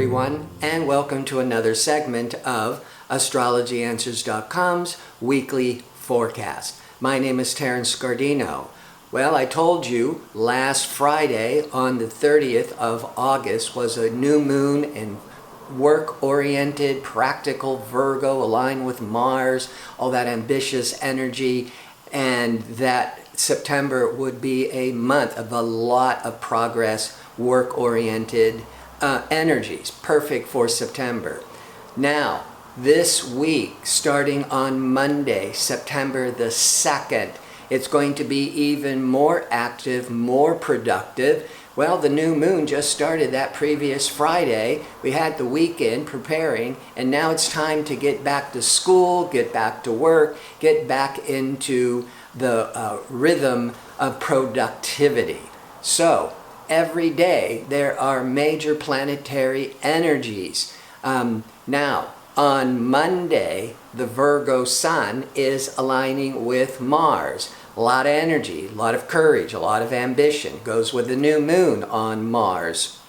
everyone, and welcome to another segment of AstrologyAnswers.com's weekly forecast. My name is Terence Scardino. Well, I told you last Friday on the 30th of August was a new moon in work-oriented, practical Virgo aligned with Mars, all that ambitious energy, and that September would be a month of a lot of progress, work-oriented energies, perfect for September. Now, this week, starting on Monday, September the 2nd, it's going to be even more active, more productive. Well, the new moon just started that previous Friday. We had the weekend preparing, and now it's time to get back to school, get back to work, get back into the rhythm of productivity. So, every day there are major planetary energies. Now, on Monday, the Virgo sun is aligning with Mars. A lot of energy, a lot of courage, a lot of ambition. Goes with the new moon on Mars.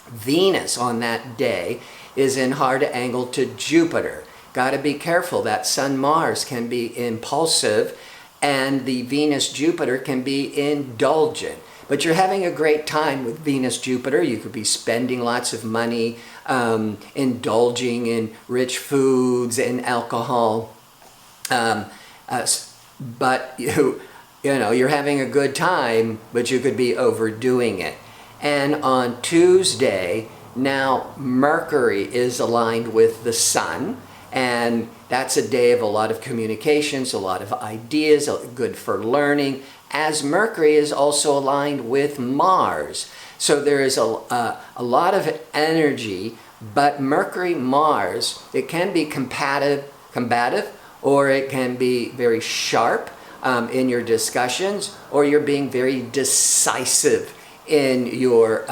Venus on that day is in hard angle to Jupiter. Got to be careful. That Sun-Mars can be impulsive, and the Venus-Jupiter can be indulgent. But you're having a great time with Venus-Jupiter. You could be spending lots of money, indulging in rich foods and alcohol. But you know, you're having a good time, but you could be overdoing it. And on Tuesday, now Mercury is aligned with the Sun, and that's a day of a lot of communications, a lot of ideas, good for learning, as Mercury is also aligned with Mars. So there is a lot of energy, but Mercury-Mars, it can be combative, or it can be very sharp in your discussions, or you're being very decisive in your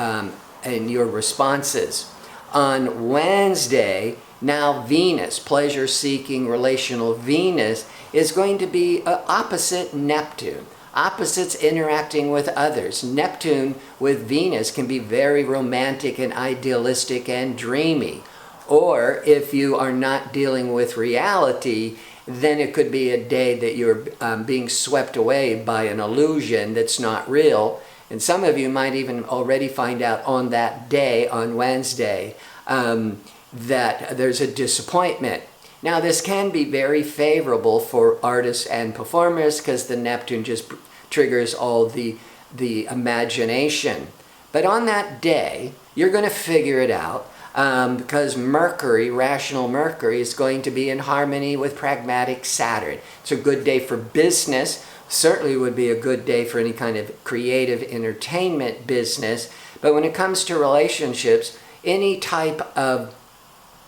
responses. On Wednesday, now Venus, pleasure-seeking relational Venus, is going to be opposite Neptune. Opposites interacting with others. Neptune with Venus can be very romantic and idealistic and dreamy. Or if you are not dealing with reality, then it could be a day that you're being swept away by an illusion that's not real. And some of you might even already find out on that day, on Wednesday, that there's a disappointment. Now, this can be very favorable for artists and performers because the Neptune just triggers all the imagination. But on that day, you're going to figure it out because Mercury, rational Mercury, is going to be in harmony with pragmatic Saturn. It's a good day for business. Certainly would be a good day for any kind of creative entertainment business. But when it comes to relationships, any type of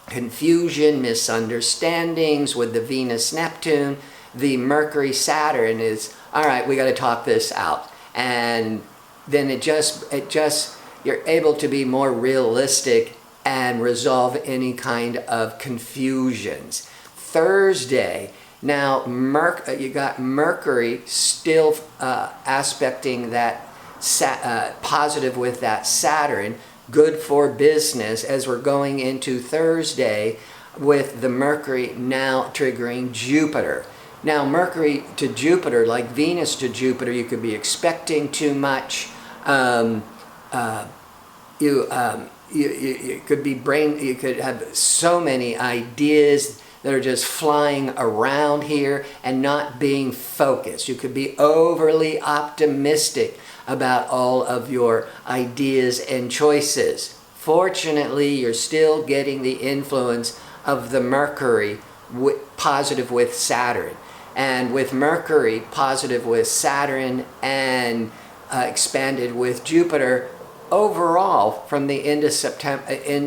confusion, misunderstandings with the Venus-Neptune, the Mercury-Saturn is, all right, we got to talk this out. And then you're able to be more realistic and resolve any kind of confusions. Thursday, now you got Mercury still aspecting that positive with that Saturn, good for business as we're going into Thursday with the Mercury now triggering Jupiter. Now Mercury to Jupiter, like Venus to Jupiter, you could be expecting too much. You could have so many ideas that are just flying around here and not being focused. You could be overly optimistic about all of your ideas and choices. Fortunately, you're still getting the influence of the Mercury positive with Saturn. And with Mercury positive with Saturn and expanded with Jupiter, overall, from the end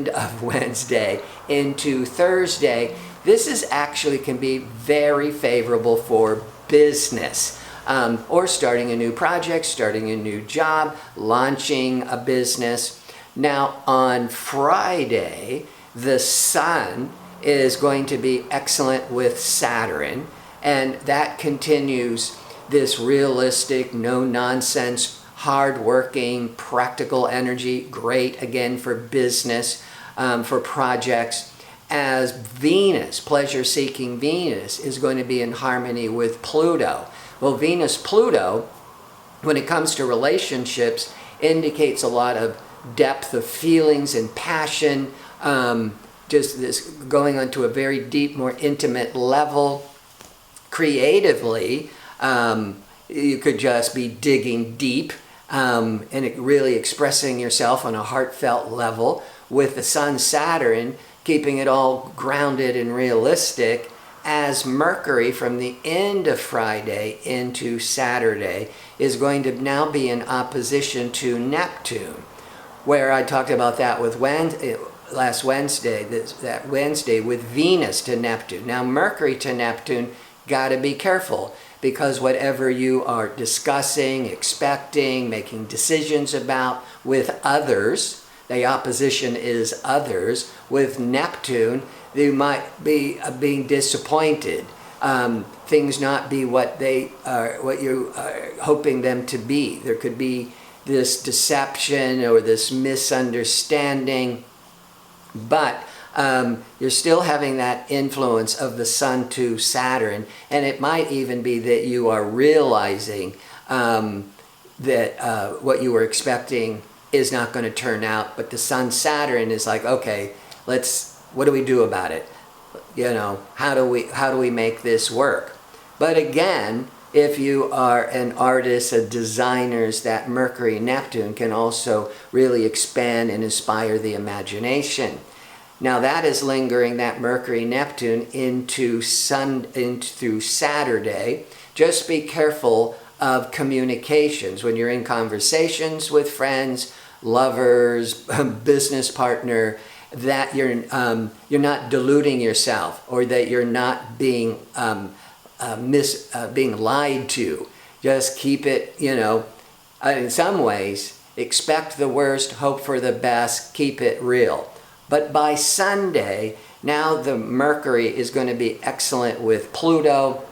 of Wednesday into Thursday, this is actually can be very favorable for business, or starting a new project, starting a new job, launching a business. Now, on Friday, the Sun is going to be excellent with Saturn, and that continues this realistic, no-nonsense, hard-working, practical energy, great again for business. for projects, as Venus, pleasure-seeking Venus, is going to be in harmony with Pluto. Well, Venus-Pluto, when it comes to relationships, indicates a lot of depth of feelings and passion, just this going onto a very deep, more intimate level. Creatively, you could just be digging deep and really expressing yourself on a heartfelt level, with the Sun-Saturn keeping it all grounded and realistic, as Mercury from the end of Friday into Saturday is going to now be in opposition to Neptune, where I talked about that with last Wednesday, that Wednesday with Venus to Neptune. Now Mercury to Neptune, got to be careful, because whatever you are discussing, expecting, making decisions about with others, the opposition is others. With Neptune, you might be being disappointed. Things not be what you are hoping them to be. There could be this deception or this misunderstanding, but you're still having that influence of the Sun to Saturn, and it might even be that you are realizing that what you were expecting is not going to turn out, but the Sun-Saturn is like, okay, what do we do about it? You know, how do we make this work? But again, if you are an artist, a designer, that Mercury-Neptune can also really expand and inspire the imagination. Now that is lingering, that Mercury-Neptune, into through Saturday. Just be careful of communications when you're in conversations with friends, lovers, business partner, that you're not deluding yourself, or that you're not being being lied to. Just keep it, in some ways, expect the worst, hope for the best, keep it real. But by Sunday, now the Mercury is going to be excellent with Pluto,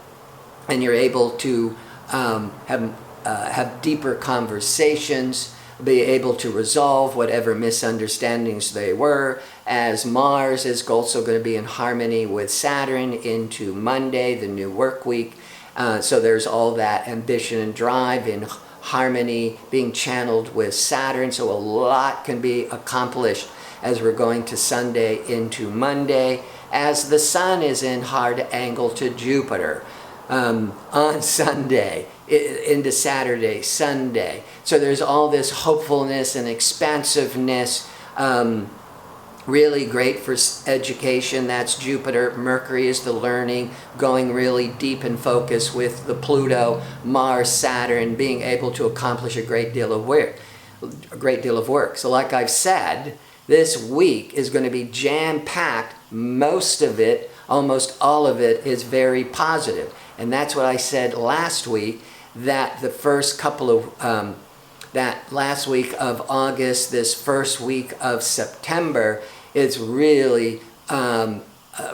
and you're able to have deeper conversations, be able to resolve whatever misunderstandings they were, as Mars is also going to be in harmony with Saturn into Monday, the new work week. So there's all that ambition and drive in harmony being channeled with Saturn. So a lot can be accomplished as we're going to Sunday into Monday, as the Sun is in hard angle to Jupiter on Sunday into Saturday, Sunday. So there's all this hopefulness and expansiveness, really great for education. That's Jupiter. Mercury is the learning, going really deep and focused with the Pluto, Mars, Saturn, being able to accomplish a great deal of work. So like I've said, this week is going to be jam-packed. Most of it, almost all of it, is very positive. And that's what I said last week, that the first couple of, that last week of August, this first week of September, is really,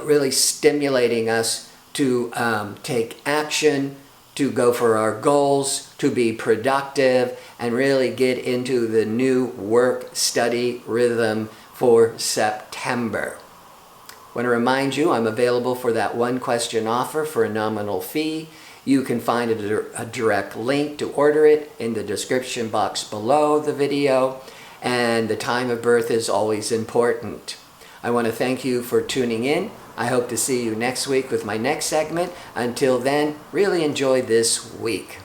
really stimulating us to take action, to go for our goals, to be productive, and really get into the new work-study rhythm for September. I want to remind you, I'm available for that one-question offer for a nominal fee. You can find a direct link to order it in the description box below the video, and the time of birth is always important. I want to thank you for tuning in. I hope to see you next week with my next segment. Until then, really enjoy this week.